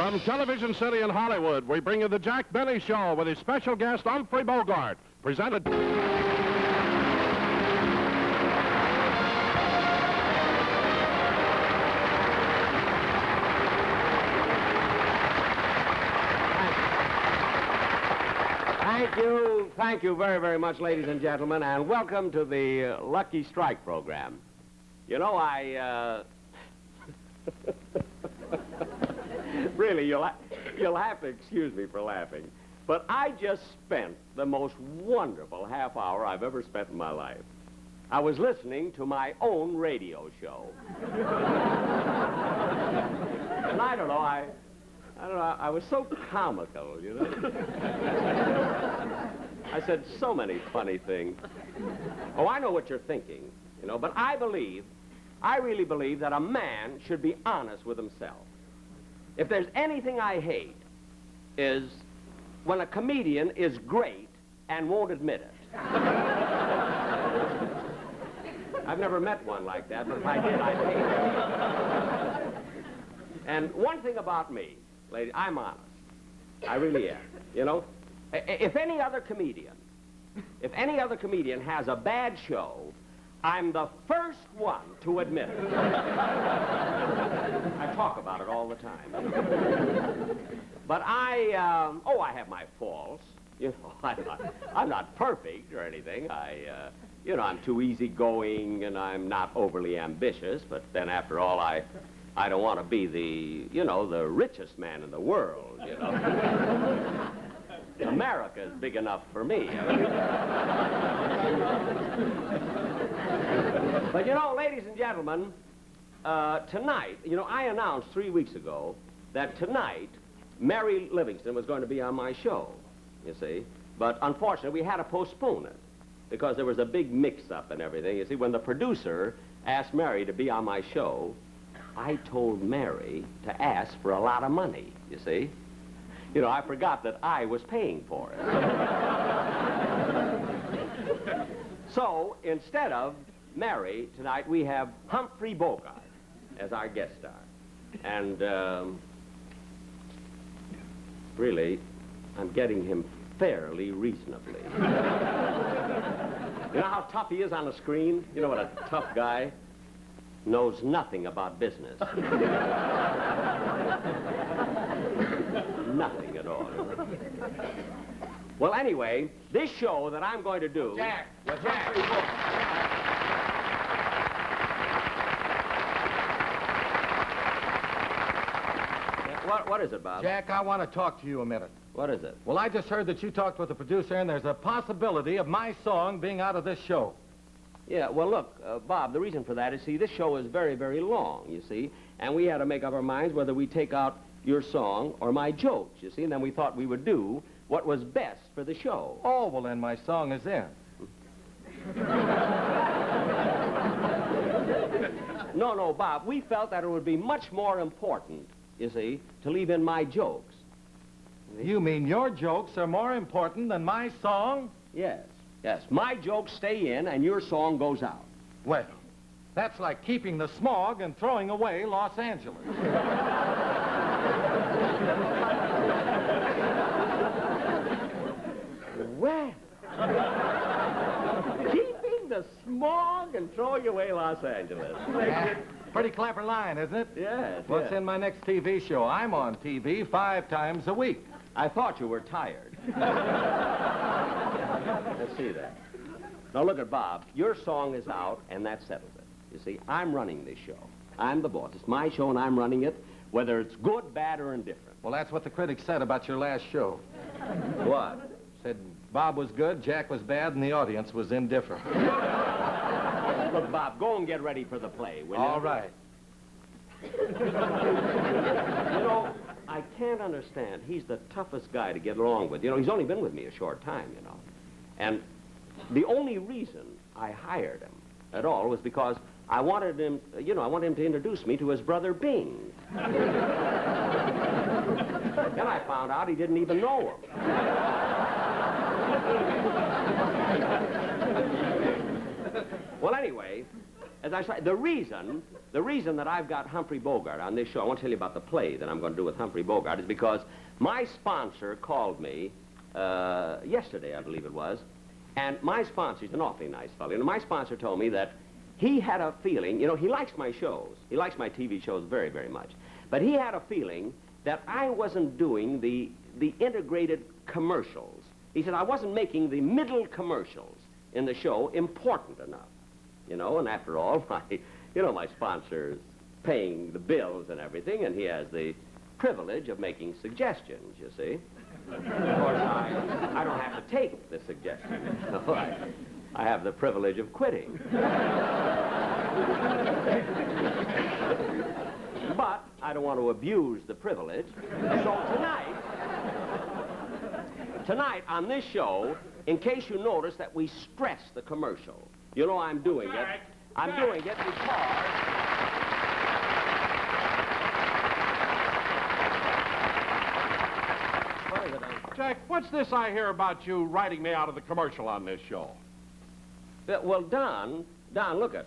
From Television City in Hollywood, we bring you the Jack Benny Show with his special guest, Humphrey Bogart, presented... Thank you very, very much, ladies and gentlemen, and welcome to the Lucky Strike program. You know, really, you'll have to excuse me for laughing, but I just spent the most wonderful half hour I've ever spent in my life. I was listening to my own radio show. And I don't know, I was so comical, you know. I said so many funny things. Oh, I know what you're thinking, you know, but I really believe that a man should be honest with himself. If there's anything I hate, is when a comedian is great and won't admit it. I've never met one like that, but if I did, I'd hate it. And one thing about me, lady, I'm honest. I really am. You know, if any other comedian has a bad show, I'm the first one to admit it. I talk about it all the time. But I have my faults. You know, I'm not perfect or anything. You know, I'm too easygoing and I'm not overly ambitious, but then after all, I don't want to be the richest man in the world, you know. America is big enough for me. But, you know, ladies and gentlemen, tonight, you know, I announced 3 weeks ago that tonight, Mary Livingston was going to be on my show, you see. But unfortunately, we had to postpone it because there was a big mix-up and everything. You see, when the producer asked Mary to be on my show, I told Mary to ask for a lot of money, you see. You know, I forgot that I was paying for it. So, instead of Mary, tonight we have Humphrey Bogart as our guest star. And, really, I'm getting him fairly reasonably. You know how tough he is on the screen? You know what a tough guy knows nothing about business. Nothing at all. Well, anyway, this show that I'm going to do... Jack! What is it, Bob? Jack, I want to talk to you a minute. What is it? Well, I just heard that you talked with the producer, and there's a possibility of my song being out of this show. Yeah, well, look, Bob, the reason for that is, see, this show is very, very long, you see, and we had to make up our minds whether we take out your song or my jokes, you see, and then we thought we would do what was best for the show. Oh, well, then my song is in. No, Bob, we felt that it would be much more important, you see, to leave in my jokes. You mean your jokes are more important than my song? Yes. Yes, my jokes stay in and your song goes out. Well, that's like keeping the smog and throwing away Los Angeles. Well, keeping the smog and throwing away Los Angeles. Pretty clever line, isn't it? Yes. Well, it's in my next TV show. I'm on TV 5 times a week. I thought you were tired. Let's see that. Now, look at Bob. Your song is out, and that settles it. You see, I'm running this show. I'm the boss. It's my show, and I'm running it, whether it's good, bad, or indifferent. Well, that's what the critics said about your last show. What? Said Bob was good, Jack was bad, and the audience was indifferent. Look, Bob, go and get ready for the play, will you? All right. You know, I can't understand. He's the toughest guy to get along with. You know, he's only been with me a short time, you know. And the only reason I hired him at all was because I wanted him, you know, I wanted him to introduce me to his brother Bing. Then I found out he didn't even know him. Well, anyway, as I say, the reason the reason that I've got Humphrey Bogart on this show, I want to tell you about the play that I'm going to do with Humphrey Bogart, is because my sponsor called me yesterday, I believe it was, and my sponsor, he's an awfully nice fellow, and my sponsor told me that he had a feeling, you know, he likes my shows. He likes my TV shows very, very much. But he had a feeling that I wasn't doing the integrated commercials. He said I wasn't making the middle commercials in the show important enough. You know, and after all, my sponsor's paying the bills and everything, and he has the privilege of making suggestions, you see. Of course, I don't have to take the suggestions. I have the privilege of quitting. But I don't want to abuse the privilege. So tonight on this show, in case you notice that we stress the commercial, you know I'm doing it. I'm doing it because... Jack, what's this I hear about you writing me out of the commercial on this show? Well, Don, look it.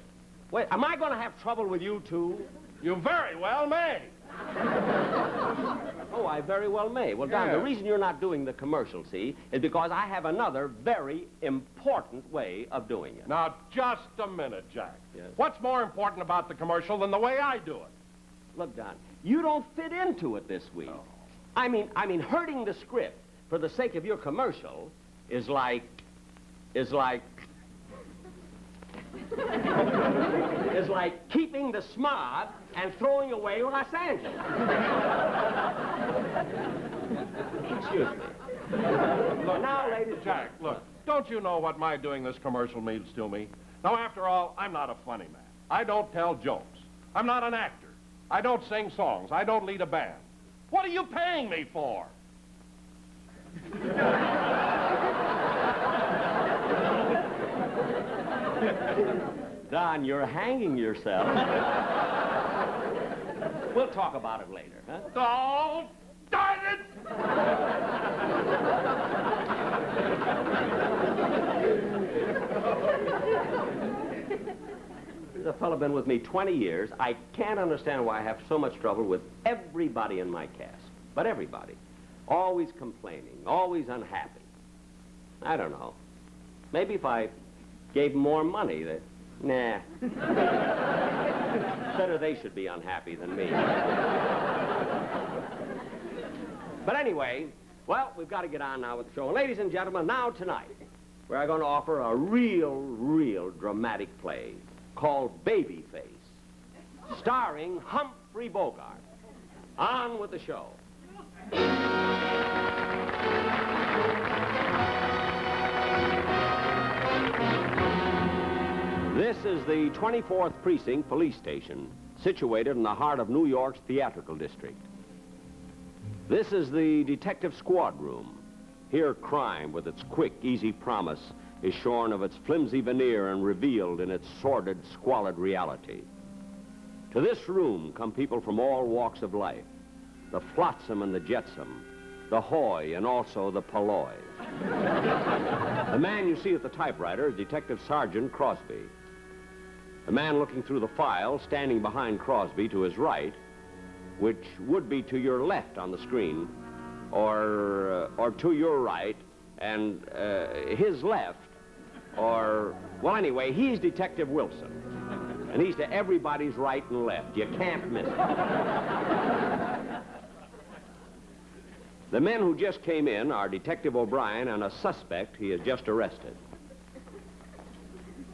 Wait, am I going to have trouble with you, too? You very well may. Oh, I very well may. Well, Don, the reason you're not doing the commercial, see, is because I have another very important way of doing it. Now, just a minute, Jack. Yes. What's more important about the commercial than the way I do it? Look, Don, you don't fit into it this week. Oh. I mean, hurting the script for the sake of your commercial is like keeping the smog and throwing away Los Angeles. Excuse me. Look, now, ladies, Jack, look, don't you know what my doing this commercial means to me? Now, after all, I'm not a funny man. I don't tell jokes. I'm not an actor. I don't sing songs. I don't lead a band. What are you paying me for? Don, you're hanging yourself. We'll talk about it later, huh? Oh, darn it! There's a fellow been with me 20 years. I can't understand why I have so much trouble with everybody in my cast. But everybody. Always complaining, always unhappy. I don't know. Maybe if I gave them more money, that... Nah. Better they should be unhappy than me. But anyway, well, we've got to get on now with the show. Ladies and gentlemen, now tonight, we're going to offer a real dramatic play called Babyface, starring Humphrey Bogart. On with the show. This is the 24th Precinct Police Station, situated in the heart of New York's theatrical district. This is the detective squad room. Here crime, with its quick, easy promise, is shorn of its flimsy veneer and revealed in its sordid, squalid reality. To this room come people from all walks of life, the flotsam and the jetsam, the hoy and also the polloi. The man you see at the typewriter is Detective Sergeant Crosby. The man looking through the file, standing behind Crosby to his right, which would be to your left on the screen, or to your right, and his left, or, well, anyway, he's Detective Wilson. And he's to everybody's right and left. You can't miss it. The men who just came in are Detective O'Brien and a suspect he has just arrested.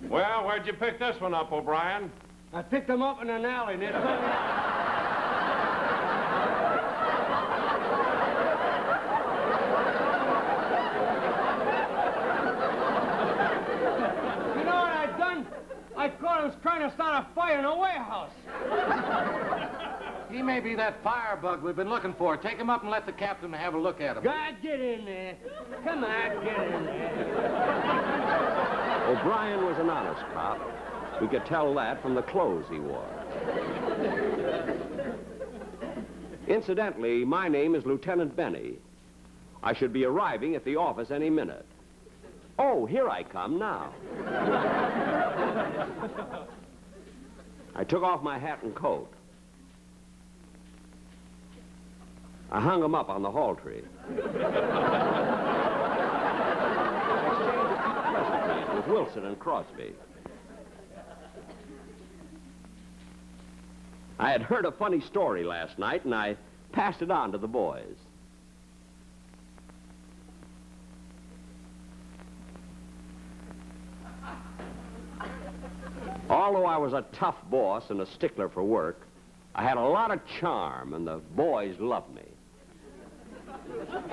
Well, where'd you pick this one up, O'Brien? I picked them up in an alley near the... You know what I've done? I thought I was trying to start a fire in a warehouse. He may be that firebug we've been looking for. Take him up and let the captain have a look at him. God, get in there. Come on, get in there. O'Brien was an honest cop. We could tell that from the clothes he wore. Incidentally, my name is Lieutenant Benny. I should be arriving at the office any minute. Oh, here I come now. I took off my hat and coat. I hung them up on the hall tree. With Wilson and Crosby. I had heard a funny story last night, and I passed it on to the boys. Although I was a tough boss and a stickler for work, I had a lot of charm, and the boys loved me. Good thing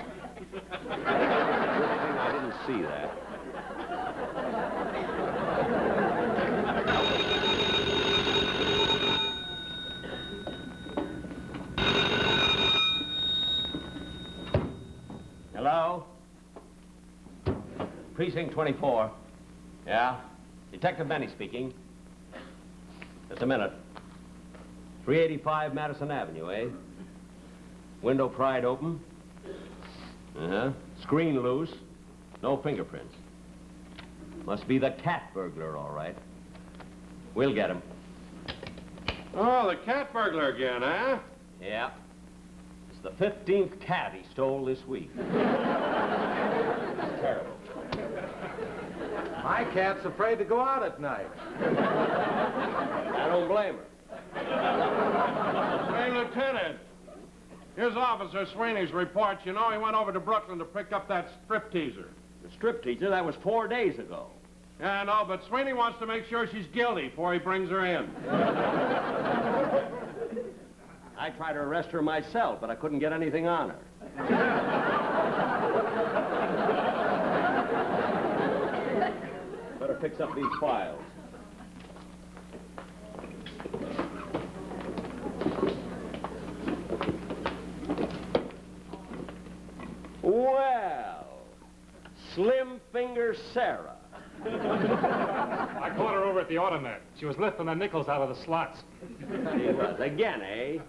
I didn't see that. Hello? Precinct 24. Yeah? Detective Benny speaking. Just a minute. 385 Madison Avenue, eh? Window pried open. Uh-huh. Screen loose. No fingerprints. Must be the cat burglar, all right. We'll get him. Oh, the cat burglar again, huh? Yeah. It's the 15th cat he stole this week. It's terrible. My cat's afraid to go out at night. I don't blame her. Hey, Lieutenant. Here's Officer Sweeney's report. You know, he went over to Brooklyn to pick up that stripteaser. The strip teacher, that was 4 days ago. Yeah, I know, but Sweeney wants to make sure she's guilty before he brings her in. I tried to arrest her myself, but I couldn't get anything on her. Better fix up these files. Well, Slim Finger Sarah. I caught her over at the automat. She was lifting the nickels out of the slots. She was. Again, eh?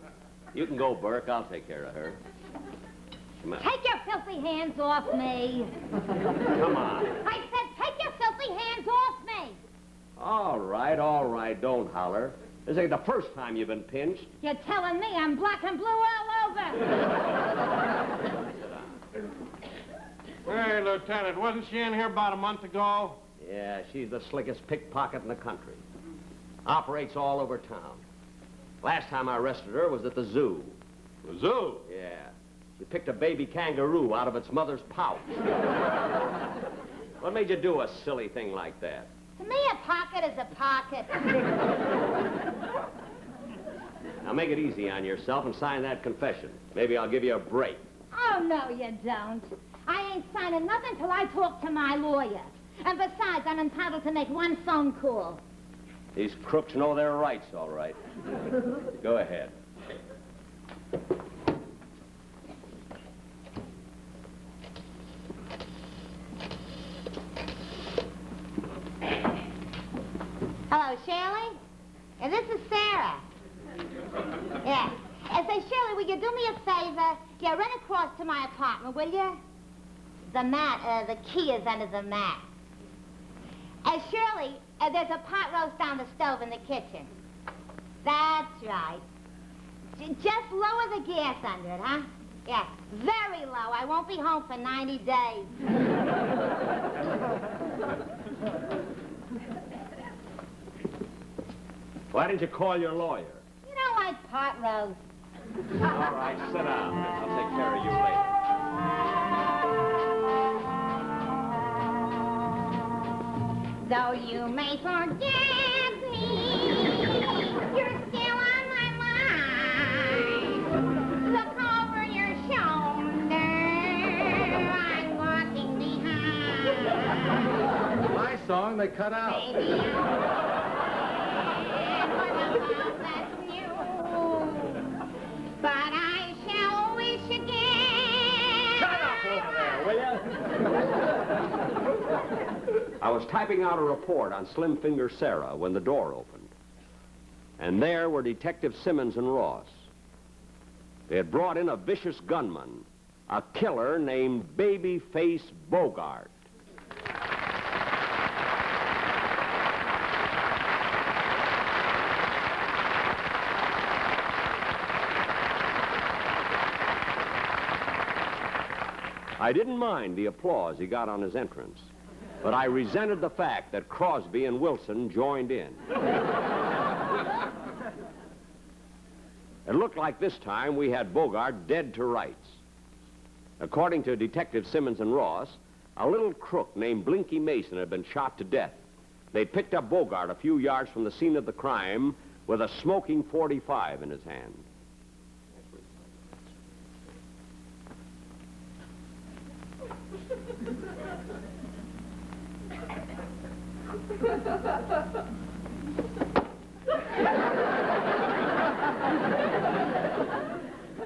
You can go, Burke. I'll take care of her. Come on. Take your filthy hands off me. Come on. I said take your filthy hands off me. All right. Don't holler. This ain't the first time you've been pinched. You're telling me I'm black and blue all over. Hey, Lieutenant, wasn't she in here about a month ago? Yeah, she's the slickest pickpocket in the country. Operates all over town. Last time I arrested her was at the zoo. The zoo? Yeah. She picked a baby kangaroo out of its mother's pouch. What made you do a silly thing like that? To me, a pocket is a pocket. Now make it easy on yourself and sign that confession. Maybe I'll give you a break. Oh, no, you don't. I ain't signing nothing till I talk to my lawyer. And besides, I'm entitled to make one phone call. These crooks know their rights, all right. Go ahead. Hello, Shirley? Yeah, this is Sarah. Yeah. Say, Shirley, will you do me a favor? Yeah, run across to my apartment, will you? The key is under the mat. Shirley, there's a pot roast on the stove in the kitchen. That's right. Just lower the gas under it, huh? Yeah, very low. I won't be home for 90 days. Why didn't you call your lawyer? You don't like pot roast. All right, sit down. I'll take care of you later. Though you may forget me, you're still on my mind. Look over your shoulder, I'm walking behind. My song they cut out. Baby, I'm for the love that's new, but I shall wish again. Shut up over there, will you? I was typing out a report on Slim Finger Sarah when the door opened. And there were Detective Simmons and Ross. They had brought in a vicious gunman, a killer named Babyface Bogart. I didn't mind the applause he got on his entrance, but I resented the fact that Crosby and Wilson joined in. It looked like this time we had Bogart dead to rights. According to Detective Simmons and Ross, a little crook named Blinky Mason had been shot to death. They'd picked up Bogart a few yards from the scene of the crime with a smoking .45 in his hand.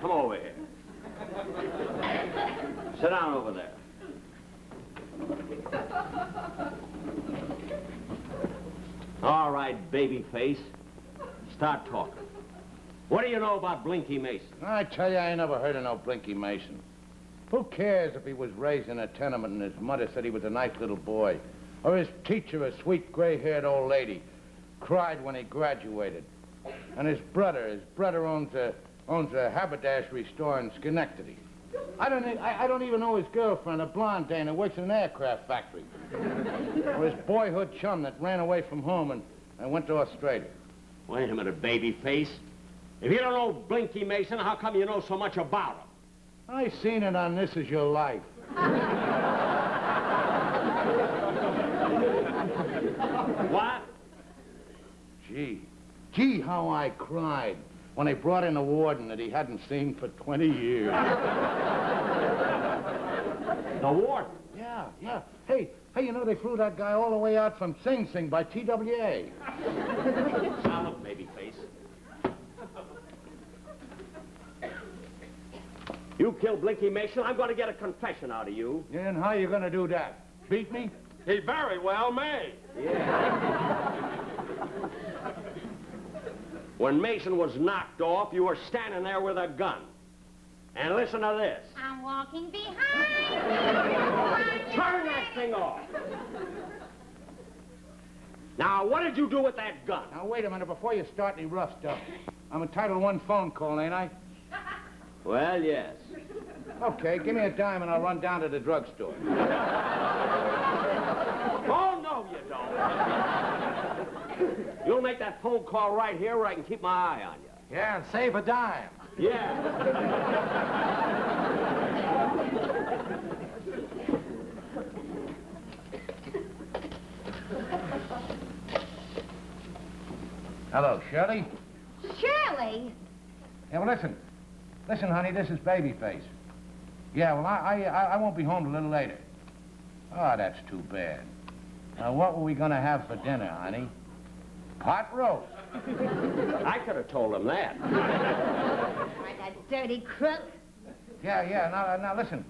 Come over here. Sit down over there. All right, Babyface. Start talking. What do you know about Blinky Mason? I tell you, I ain't never heard of no Blinky Mason. Who cares if he was raised in a tenement and his mother said he was a nice little boy? Or his teacher, a sweet gray-haired old lady, cried when he graduated. And his brother owns a haberdashery store in Schenectady. I don't even know his girlfriend, a blonde dame that works in an aircraft factory. Or his boyhood chum that ran away from home and went to Australia. Wait a minute, Babyface. If you don't know Blinky Mason, how come you know so much about him? I seen it on This Is Your Life. What? Gee, how I cried when they brought in a warden that he hadn't seen for 20 years. The warden? Yeah. Hey, you know, they flew that guy all the way out from Sing Sing by TWA. Now look, Babyface. You killed Blinky Mason, I'm going to get a confession out of you. Yeah, and how you gonna do that? Beat me? He very well may. Yeah. When Mason was knocked off, you were standing there with a gun. And listen to this. I'm walking behind you. Turn that thing off. Now, what did you do with that gun? Now, wait a minute, before you start any rough stuff. I'm entitled to one phone call, ain't I? Well, yes. Okay, give me a dime and I'll run down to the drugstore. Oh, no, you don't. You'll make that phone call right here where I can keep my eye on you. Yeah, and save a dime. Yeah. Hello, Shirley? Shirley? Yeah, well, listen, honey, this is Babyface. Yeah, well, I won't be home a little later. Oh, that's too bad. Now, what were we gonna have for dinner, honey? Pot roast. I could have told him that. Like that dirty crook. Yeah, now listen,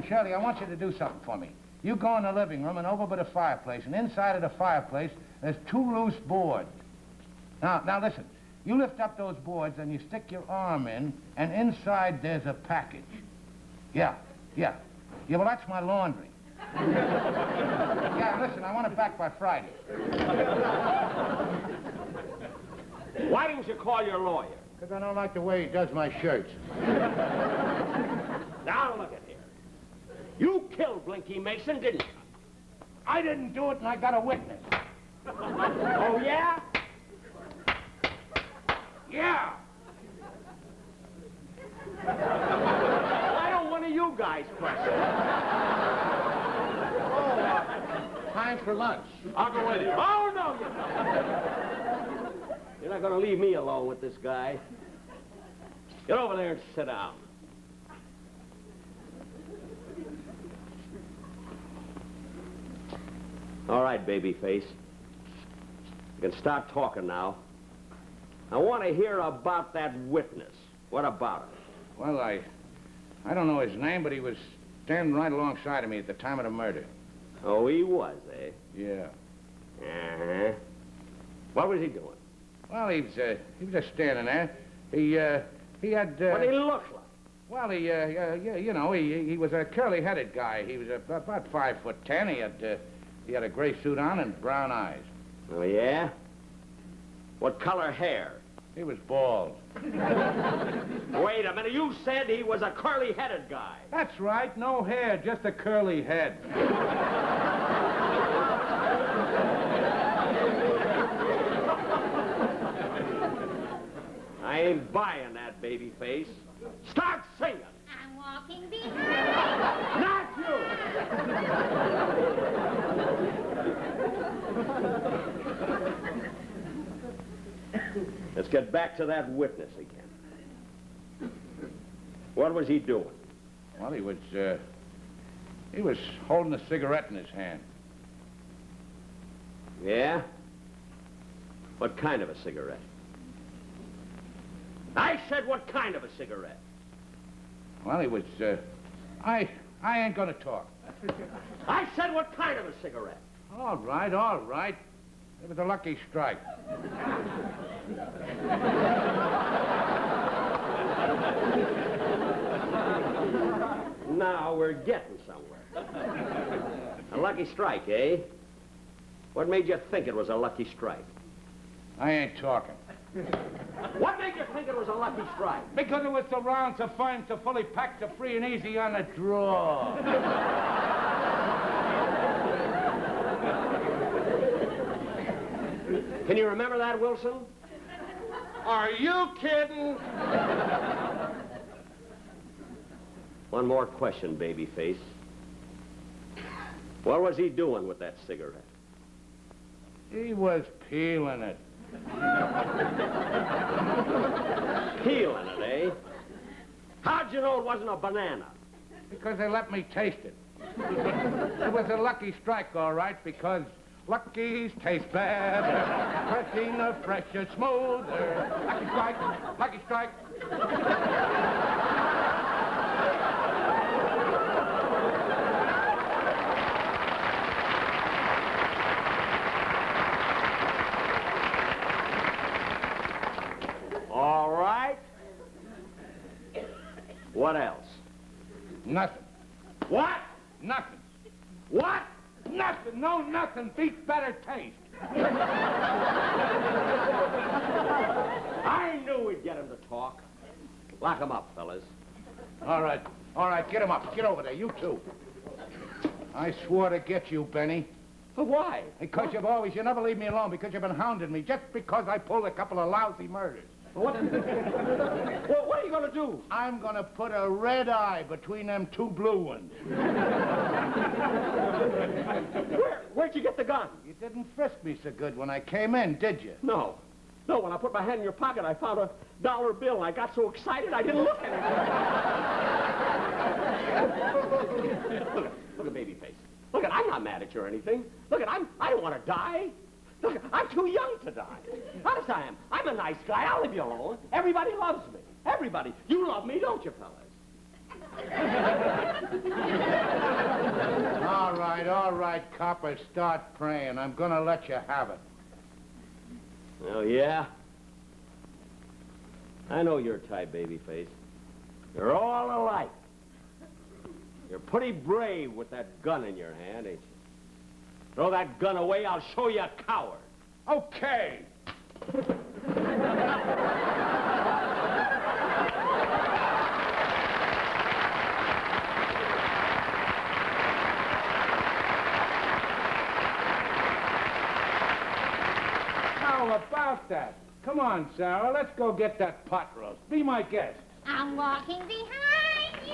Shirley, I want you to do something for me. You go in the living room and over by the fireplace, and inside of the fireplace, there's 2 loose boards. Now listen, you lift up those boards and you stick your arm in, and inside there's a package. Yeah, well, that's my laundry. Yeah, listen, I want it back by Friday. Why didn't you call your lawyer? Because I don't like the way he does my shirts. Now, look at here. You killed Blinky Mason, didn't you? I didn't do it, and I got a witness. Oh, yeah? Yeah. Why don't one of you guys question? Time for lunch. I'll go with you. Oh, no, you don't. You're not going to leave me alone with this guy. Get over there and sit down. All right, Babyface. You can start talking now. I want to hear about that witness. What about it? Well, I don't know his name, but he was standing right alongside of me at the time of the murder. Oh, he was, eh? Yeah. Uh-huh. What was he doing? Well, he was just standing there. He had... What did he look like? Well, you know, he was a curly-headed guy. He was about 5'10". He had a gray suit on and brown eyes. Oh, yeah? What color hair? He was bald. Wait a minute, you said he was a curly-headed guy. That's right, no hair, just a curly head. I ain't buying that, Babyface. Start singing. I'm walking behind. Not you! Let's get back to that witness again. What was he doing? Well, he was holding a cigarette in his hand. Yeah? What kind of a cigarette? I said what kind of a cigarette? Well, he was, I ain't gonna talk. I said what kind of a cigarette? All right, all right. It was a lucky strike. Now we're getting somewhere. A lucky strike, eh? What made you think it was a lucky strike? I ain't talking. What made you think it was a lucky strike? Because it was so round, so fine, so fully packed, so free and easy on the draw. Can you remember that, Wilson? Are you kidding? One more question, Babyface. What was he doing with that cigarette? He was peeling it. Peeling it, eh? How'd you know it wasn't a banana? Because they let me taste it. It was a lucky strike, all right, because luckies taste better, fresher, fresher, smoother. Lucky strike, lucky strike. All right. What else? Nothing. What? Nothing. What? Nothing. No, nothing. Beats better taste. I knew we'd get him to talk. Lock him up, fellas. All right. All right, get him up. Get over there, you two. I swore to get you, Benny. Why? Because you never leave me alone, because you've been hounding me, just because I pulled a couple of lousy murders. What? Well, what are you going to do? I'm going to put a red eye between them two blue ones. Where'd you get the gun? You didn't frisk me so good when I came in, did you? No. No, when I put my hand in your pocket, I found a dollar bill, and I got so excited I didn't look at it. Look at Babyface. Look at, I'm not mad at you or anything. Look at, I don't want to die. Look, I'm too young to die. Honest I am. I'm a nice guy. I'll leave you alone. Everybody loves me. Everybody. You love me, don't you, fellas? All right, coppers, start praying. I'm gonna let you have it. Oh, yeah? I know your type, Babyface. You're all alike. You're pretty brave with that gun in your hand, ain't you? Throw that gun away, I'll show you a coward. Okay. How about that? Come on, Sarah, let's go get that pot roast. Be my guest. I'm walking behind you.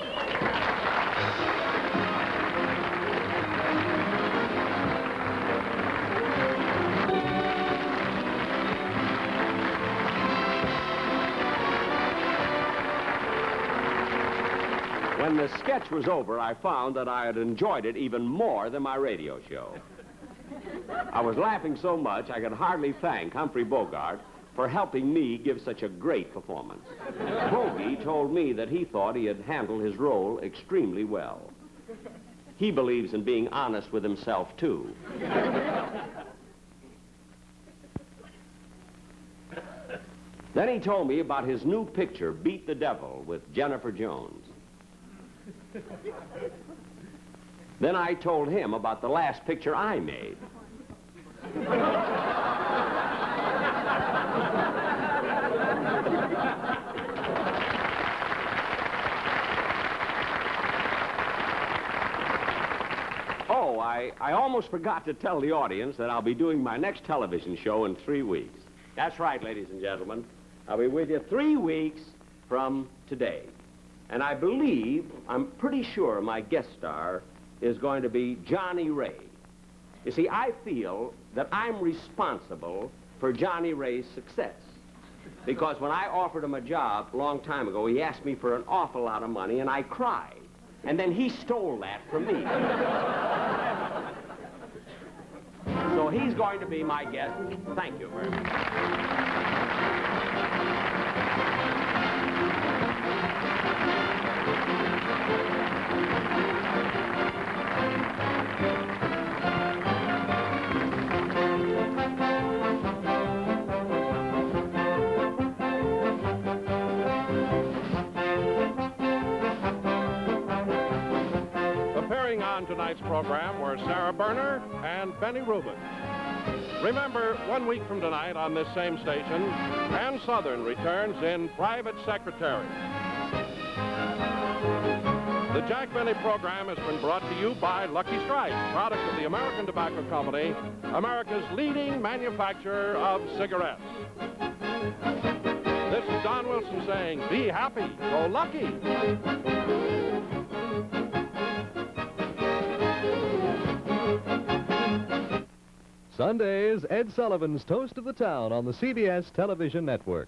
When the sketch was over, I found that I had enjoyed it even more than my radio show. I was laughing so much I could hardly thank Humphrey Bogart for helping me give such a great performance. Bogey told me that he thought he had handled his role extremely well. He believes in being honest with himself, too. Then he told me about his new picture, Beat the Devil, with Jennifer Jones. Then I told him about the last picture I made. almost forgot to tell the audience that I'll be doing my next television show in 3 weeks. That's right, ladies and gentlemen. I'll be with you 3 weeks from today. And I believe, I'm pretty sure my guest star is going to be Johnny Ray. You see, I feel that I'm responsible for Johnny Ray's success. Because when I offered him a job a long time ago, he asked me for an awful lot of money, and I cried. And then he stole that from me. So he's going to be my guest. Thank you very much. Appearing on tonight's program were Sarah Berner and Benny Rubin. Remember, 1 week from tonight on this same station, Ann Southern returns in Private Secretary. The Jack Benny program has been brought to you by Lucky Strike, product of the American Tobacco Company, America's leading manufacturer of cigarettes. This is Don Wilson saying, be happy, go lucky. Sundays, Ed Sullivan's Toast of the Town on the CBS Television Network.